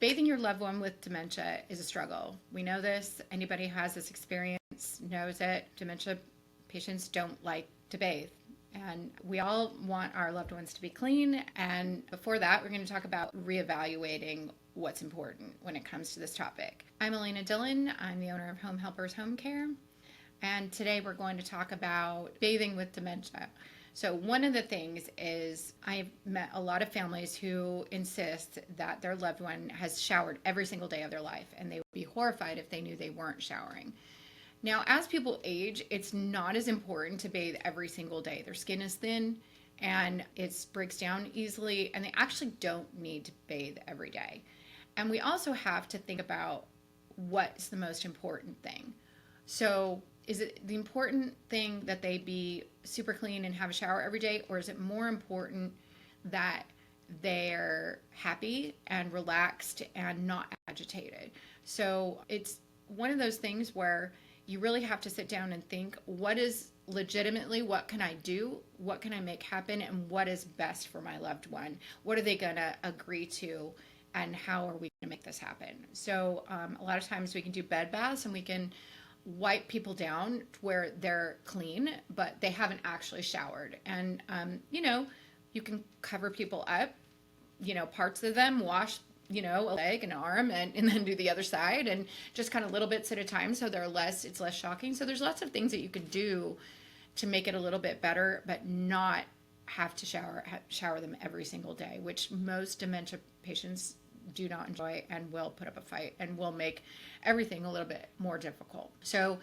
Bathing your loved one with dementia is a struggle. We know this. Anybody who has this experience knows it. Dementia patients don't like to bathe. And we all want our loved ones to be clean. And before that, we're going to talk about reevaluating what's important when it comes to this topic. I'm Elena Dillon. I'm the owner of Home Helpers Home Care. And today we're going to talk about bathing with dementia. So one of the things is I've met a lot of families who insist that their loved one has showered every single day of their life, and they would be horrified if they knew they weren't showering. Now, as people age, it's not as important to bathe every single day. Their skin is thin and it breaks down easily, and they actually don't need to bathe every day. And we also have to think about what's the most important thing. So is it the important thing that they be super clean and have a shower every day, or is it more important that they're happy and relaxed and not agitated? So it's one of those things where you really have to sit down and think, what is legitimately, what can I do? What can I make happen? And what is best for my loved one? What are they going to agree to? And how are we going to make this happen? So a lot of times we can do bed baths and we can wipe people down where they're clean, but they haven't actually showered. And, you can cover people up, parts of them, wash, a leg, an arm, and then do the other side, and just kind of little bits at a time. So it's less shocking. So there's lots of things that you can do to make it a little bit better, but not have to shower them every single day, which most dementia patients do not enjoy and will put up a fight and will make everything a little bit more difficult. So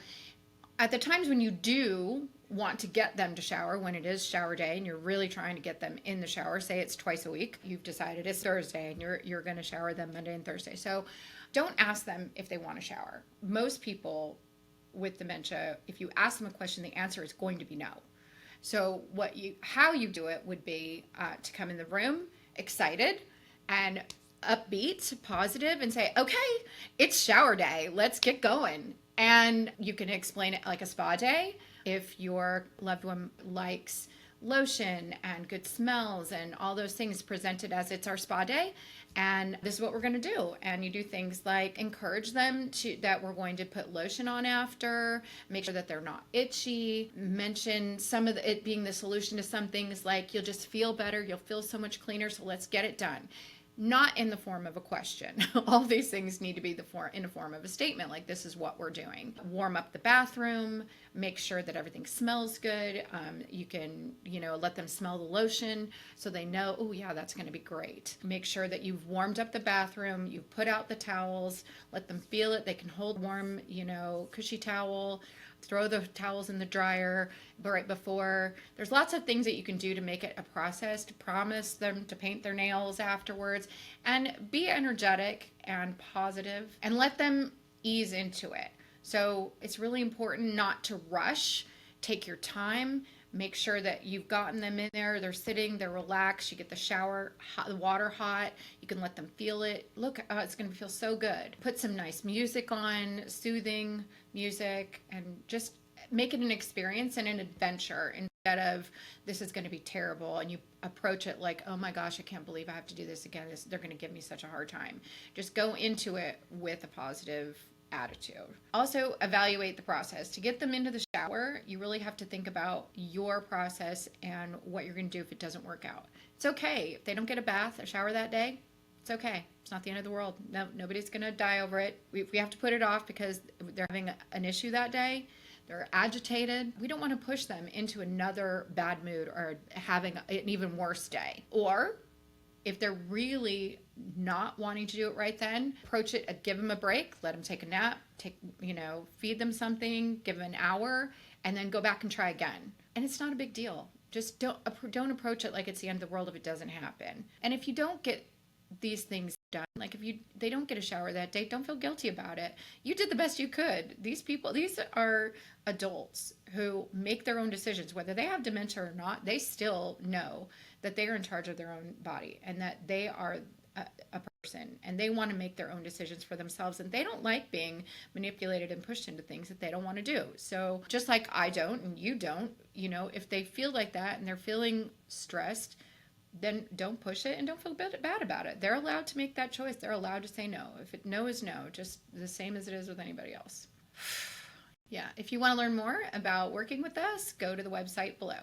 at the times when you do want to get them to shower, when it is shower day and you're really trying to get them in the shower, say it's twice a week, you've decided it's Thursday and you're going to shower them Monday and Thursday. So don't ask them if they want to shower. Most people with dementia, if you ask them a question, the answer is going to be no. So how you do it would be to come in the room excited and upbeat, positive, and say, okay, it's shower day. Let's get going. And you can explain it like a spa day. If your loved one likes lotion and good smells and all those things, presented as it's our spa day, and this is what we're going to do. And you do things like encourage them that we're going to put lotion on after, make sure that they're not itchy, mention some of it being the solution to some things, like you'll just feel better, you'll feel so much cleaner, so let's get it done. Not in the form of a question. All these things need to be in the form of a statement, like this is what we're doing. Warm up the bathroom, make sure that everything smells good. You can, let them smell the lotion so they know, oh yeah, that's going to be great. Make sure that you've warmed up the bathroom, you've put out the towels, let them feel it. They can hold warm, cushy towel. Throw the towels in the dryer right before. There's lots of things that you can do to make it a process, to promise them to paint their nails afterwards, and be energetic and positive and let them ease into it. So it's really important not to rush. Take your time. Make sure that you've gotten them in there. They're sitting, they're relaxed. You get the water hot. You can let them feel it. Look, it's going to feel so good. Put some nice music on, soothing music, and just make it an experience and an adventure instead of this is going to be terrible. And you approach it like, oh my gosh, I can't believe I have to do this again. They're going to give me such a hard time. Just go into it with a positive attitude. Also, evaluate the process. To get them into the shower, you really have to think about your process and what you're going to do if it doesn't work out. It's okay. If they don't get a shower that day, it's okay. It's not the end of the world. No, nobody's going to die over it. We have to put it off because they're having an issue that day. They're agitated. We don't want to push them into another bad mood or having an even worse day. Or if they're really not wanting to do it right then, approach it, give them a break, let them take a nap, feed them something, give them an hour, and then go back and try again. And it's not a big deal. Just don't approach it like it's the end of the world if it doesn't happen. And if you don't get these things done, like if they don't get a shower that day, don't feel guilty about it. You did the best you could. These are adults who make their own decisions, whether they have dementia or not. They still know that they are in charge of their own body and that they are a person and they want to make their own decisions for themselves, and they don't like being manipulated and pushed into things that they don't want to do. So just like I don't and you don't, if they feel like that and they're feeling stressed, then don't push it and don't feel bad about it. They're allowed to make that choice. They're allowed to say no. If it no is no, just the same as it is with anybody else. Yeah. If you want to learn more about working with us, go to the website below.